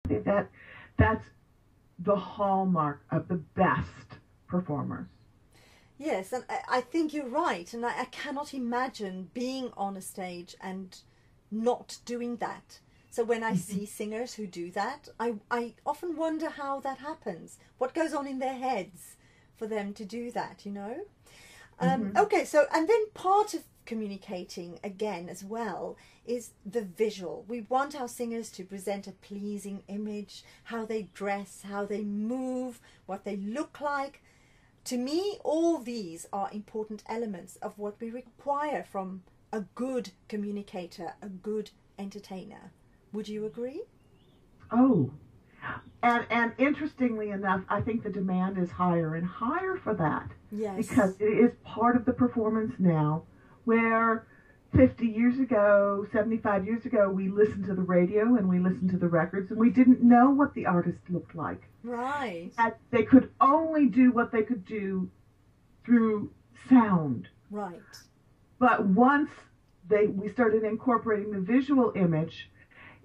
think that that's the hallmark of the best performers. Yes, and I think you're right. And I cannot imagine being on a stage and not doing that. So when I see singers who do that, I often wonder how that happens. What goes on in their heads for them to do that, you know? Okay, so, and then part of communicating again as well is the visual. We want our singers to present a pleasing image, how they dress, how they move, what they look like. To me, all these are important elements of what we require from a good communicator, a good entertainer. Would you agree? Oh, and interestingly enough, I think the demand is higher and higher for that Yes. because it is part of the performance now where 50 years ago, 75 years ago, we listened to the radio and we listened to the records and we didn't know what the artist looked like. Right. And they could only do what they could do through sound. Right. But once we started incorporating the visual image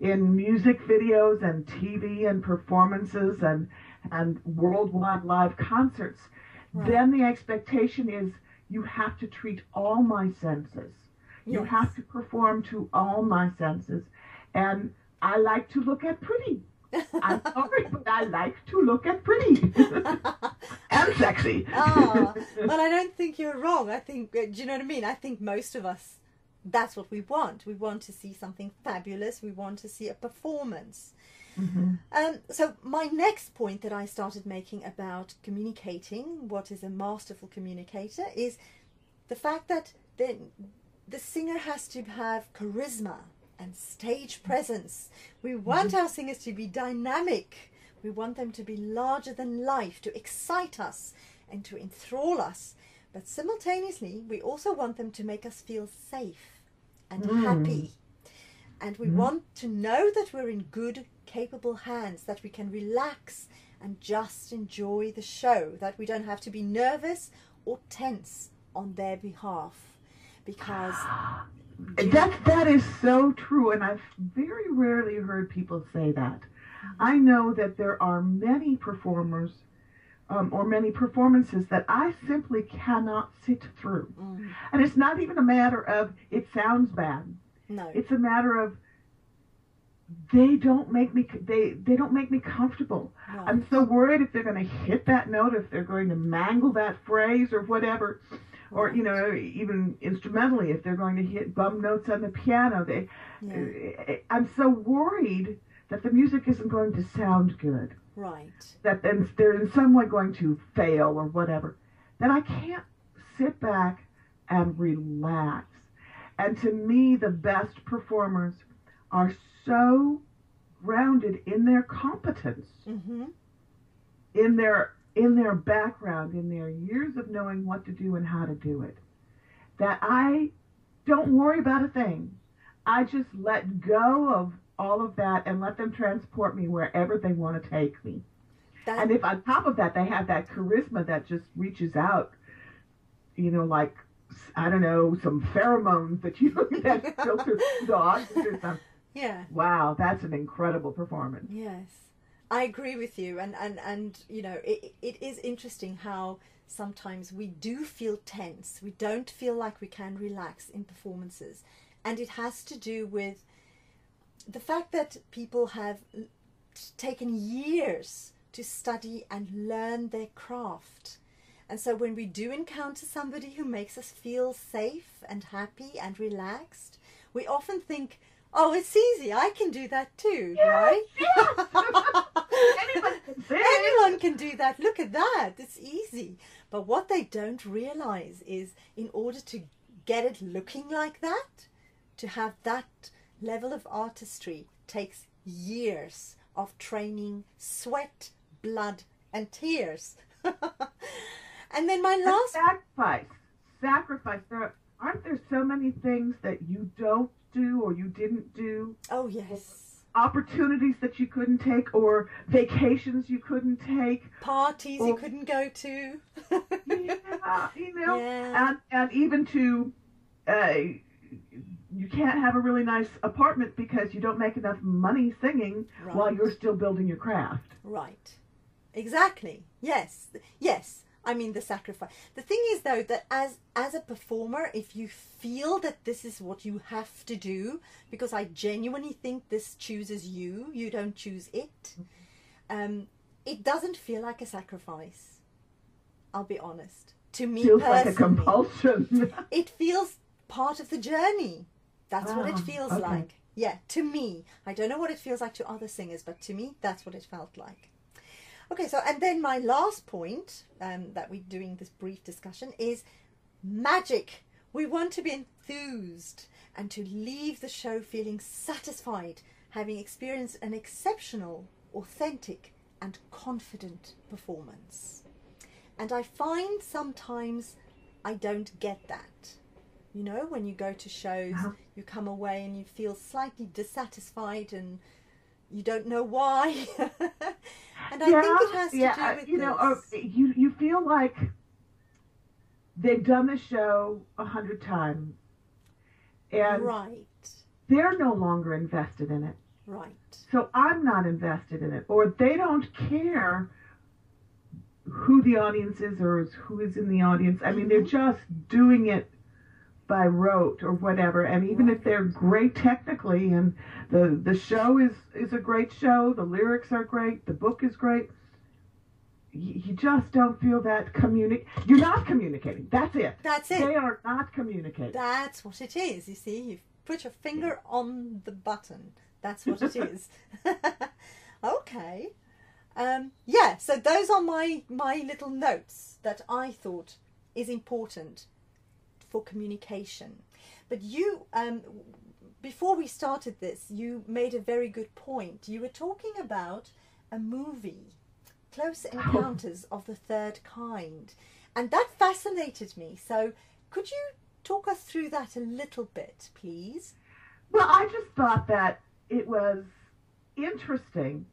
in music videos and TV and performances and worldwide live concerts, Right. then the expectation is you have to treat all my senses. You Yes. have to perform to all my senses. And I like to look at pretty. I'm sorry, but I like to look at pretty. And sexy. Well, I don't think you're wrong. I think, do you know what I mean? I think most of us, that's what we want. We want to see something fabulous. We want to see a performance. So my next point that I started making about communicating, what is a masterful communicator, is the fact that the singer has to have charisma and stage presence. We want our singers to be dynamic. We want them to be larger than life, to excite us and to enthrall us. But simultaneously, we also want them to make us feel safe and happy. And we want to know that we're in good, capable hands, that we can relax and just enjoy the show, that we don't have to be nervous or tense on their behalf. Because that is so true, and I've very rarely heard people say that. I know that there are many performers or many performances that I simply cannot sit through. And it's not even a matter of it sounds bad. no, It's a matter of they don't make me comfortable. Right. I'm so worried if they're going to hit that note, if they're going to mangle that phrase or whatever. Or, you know, even instrumentally, if they're going to hit bum notes on the piano, I'm so worried that the music isn't going to sound good, right. that then they're in some way going to fail or whatever, that I can't sit back and relax. And to me, the best performers are so grounded in their competence, in their background, in their years of knowing what to do and how to do it, that I don't worry about a thing. I just let go of all of that and let them transport me wherever they want to take me. And if on top of that they have that charisma that just reaches out, you know, like, I don't know, some pheromones that that filter dogs or something. Yeah. Wow, that's an incredible performance. Yes. I agree with you, and you know, it is interesting how sometimes we do feel tense. We don't feel like we can relax in performances, and it has to do with the fact that people have taken years to study and learn their craft. And so when we do encounter somebody who makes us feel safe and happy and relaxed, we often think, oh, it's easy, I can do that too, right? Yes. Anyone can do that. Look at that. It's easy. But what they don't realize is in order to get it looking like that, to have that level of artistry takes years of training, sweat, blood, and tears. And then my last... Sacrifice. Aren't there so many things that you don't do or you didn't do? Oh, yes. Opportunities that you couldn't take or vacations you couldn't take. Parties you couldn't go to. Yeah, you know. Yeah. And even to you can't have a really nice apartment because you don't make enough money singing Right. while you're still building your craft. Right. Exactly. Yes. Yes. I mean, the sacrifice. The thing is, though, that as a performer, if you feel that this is what you have to do, because I genuinely think this chooses you, you don't choose it, it doesn't feel like a sacrifice. I'll be honest. To me Feels personally, like a compulsion. it feels part of the journey. That's what it Ah, feels okay. like. Yeah, to me. I don't know what it feels like to other singers, but to me, that's what it felt like. Okay, so, and then my last point that we're doing this brief discussion is magic. We want to be enthused and to leave the show feeling satisfied, having experienced an exceptional, authentic, and confident performance. And I find sometimes I don't get that. You know, when you go to shows, you come away and you feel slightly dissatisfied and you don't know why. And I think it has to do with you know, this. you feel like they've done the show 100 times, and Right, they're no longer invested in it. right. So I'm not invested in it, or they don't care who the audience is or who is in the audience. I mean, they're just doing it by rote or whatever. And even if they're great technically, and the show is a great show, the lyrics are great, the book is great, you just don't feel that you're not communicating. That's it. That's it. They are not communicating. That's what it is. You see, you've put your finger on the button. That's what it is. Okay. Yeah, so those are my little notes that I thought is important for communication. But you, before we started this, you made a very good point. You were talking about a movie, Close Encounters of the Third Kind, and that fascinated me. So could you talk us through that a little bit, please? Well, I just thought that it was interesting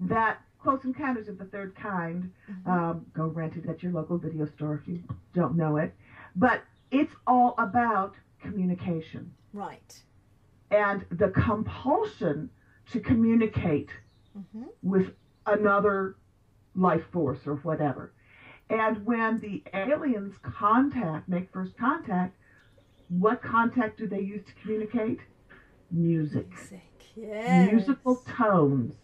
that Close Encounters of the Third Kind, go rent it at your local video store if you don't know it, but it's all about communication. Right. And the compulsion to communicate with another life force or whatever. And when the aliens make first contact, what contact do they use to communicate? Music. Yes. Musical tones.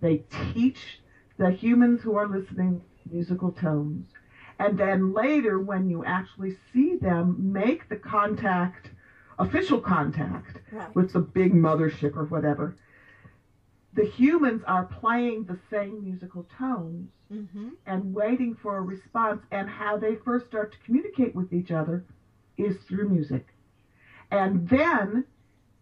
They teach the humans who are listening musical tones. And then later, when you actually see them make the contact, official contact, with the big mothership or whatever, the humans are playing the same musical tones and waiting for a response. And how they first start to communicate with each other is through music. And then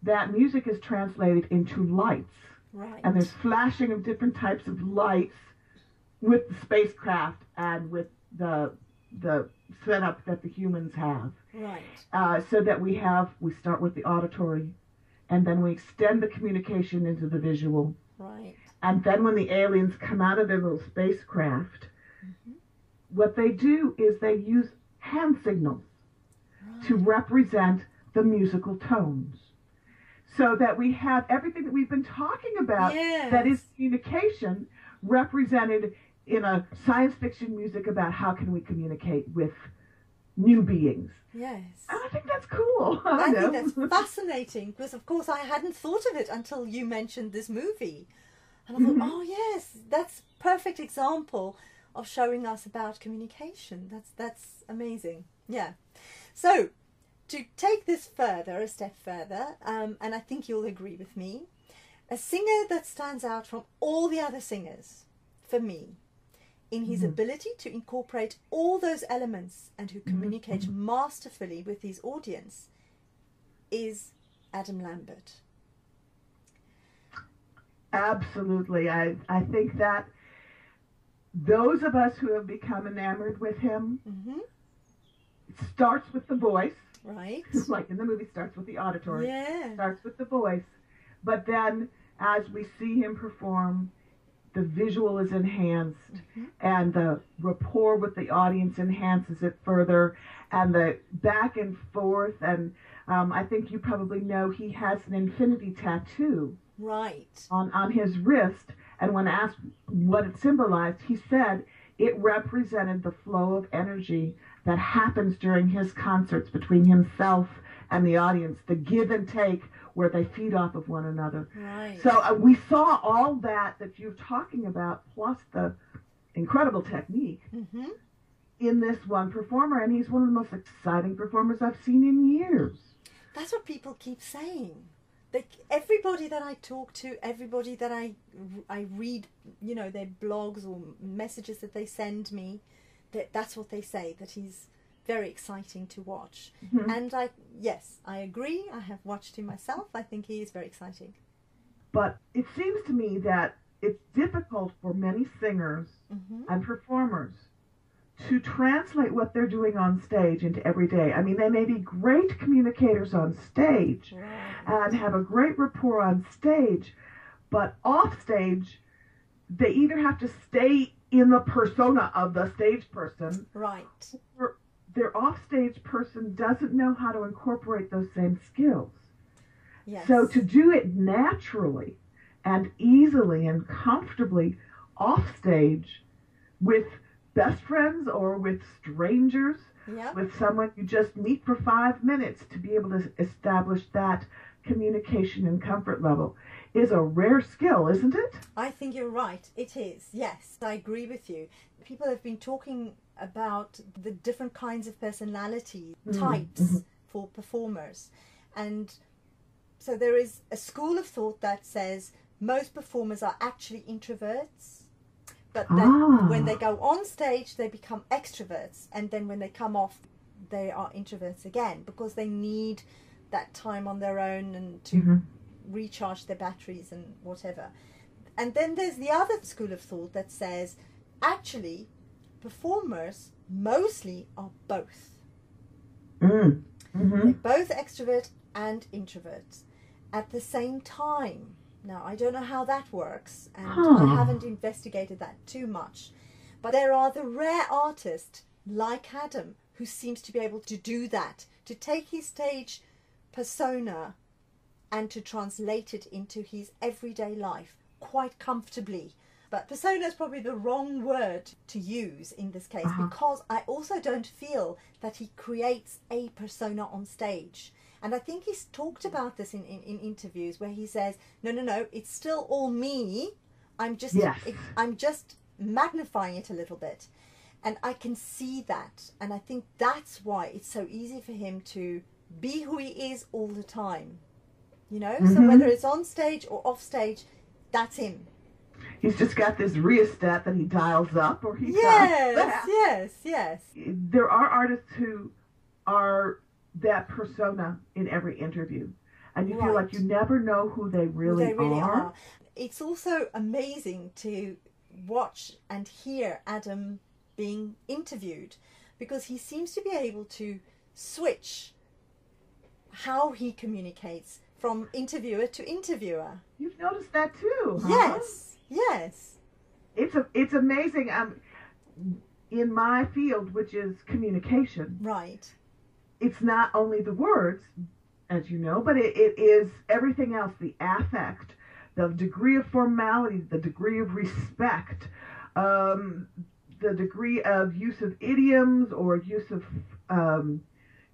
that music is translated into lights. Right. And there's flashing of different types of lights with the spacecraft and with the setup that the humans have. Right. So that we start with the auditory, and then we extend the communication into the visual. Right. And then when the aliens come out of their little spacecraft, what they do is they use hand signals to represent the musical tones. So that we have everything that we've been talking about that is communication represented in a science fiction music about how can we communicate with new beings. Yes. And I think that's cool. I think that's fascinating because, of course, I hadn't thought of it until you mentioned this movie. And I thought, oh, yes, that's a perfect example of showing us about communication. That's amazing. Yeah. So, to take this a step further, and I think you'll agree with me, a singer that stands out from all the other singers, for me, in his ability to incorporate all those elements and who communicates masterfully with his audience, is Adam Lambert. Absolutely. I think that those of us who have become enamored with him, it starts with the voice. Right. Like in the movie, starts with the auditory. Yeah. Starts with the voice. But then as we see him perform, the visual is enhanced, and the rapport with the audience enhances it further, and the back and forth. And I think you probably know he has an infinity tattoo Right. on his wrist. And when asked what it symbolized, he said it represented the flow of energy that happens during his concerts between himself and the audience, the give and take where they feed off of one another. Right. So we saw all that you're talking about, plus the incredible technique in this one performer, and he's one of the most exciting performers I've seen in years. That's what people keep saying. Everybody that I talk to, everybody that I read, you know, their blogs or messages that they send me, that's what they say, that he's very exciting to watch. And yes, I agree. I have watched him myself. I think he is very exciting. But it seems to me that it's difficult for many singers and performers to translate what they're doing on stage into every day. I mean, they may be great communicators on stage and have a great rapport on stage, but off stage, they either have to stay in the persona of the stage person, right, or their offstage person doesn't know how to incorporate those same skills. Yes. So to do it naturally and easily and comfortably offstage with best friends or with strangers, with someone you just meet for 5 minutes, to be able to establish that communication and comfort level is a rare skill, isn't it? I think you're right. It is. Yes, I agree with you. People have been talking about the different kinds of personality types for performers. And so there is a school of thought that says most performers are actually introverts, but then when they go on stage, they become extroverts. And then when they come off, they are introverts again, because they need that time on their own and to recharge their batteries and whatever. And then there's the other school of thought that says, actually, performers mostly are both. They're both extrovert and introverts at the same time. Now, I don't know how that works, and I haven't investigated that too much. But there are the rare artists like Adam who seems to be able to do that, to take his stage persona and to translate it into his everyday life quite comfortably. But persona is probably the wrong word to use in this case, because I also don't feel that he creates a persona on stage. And I think he's talked about this in interviews where he says, no, it's still all me. I'm just magnifying it a little bit. And I can see that. And I think that's why it's so easy for him to be who he is all the time. You know? So whether it's on stage or off stage, that's him. He's just got this rheostat that he dials up or he dials back. Yes. There are artists who are that persona in every interview, and you feel like you never know who they really are. It's also amazing to watch and hear Adam being interviewed, because he seems to be able to switch how he communicates from interviewer to interviewer. You've noticed that too, huh? Yes. It's amazing. In my field, which is communication, right, it's not only the words, as you know, but it is everything else, the affect, the degree of formality, the degree of respect, the degree of use of idioms or use of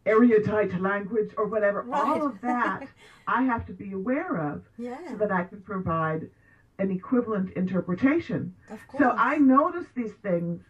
erudite language or whatever. Right. All of that I have to be aware of so that I can provide an equivalent interpretation. Of course. So I notice these things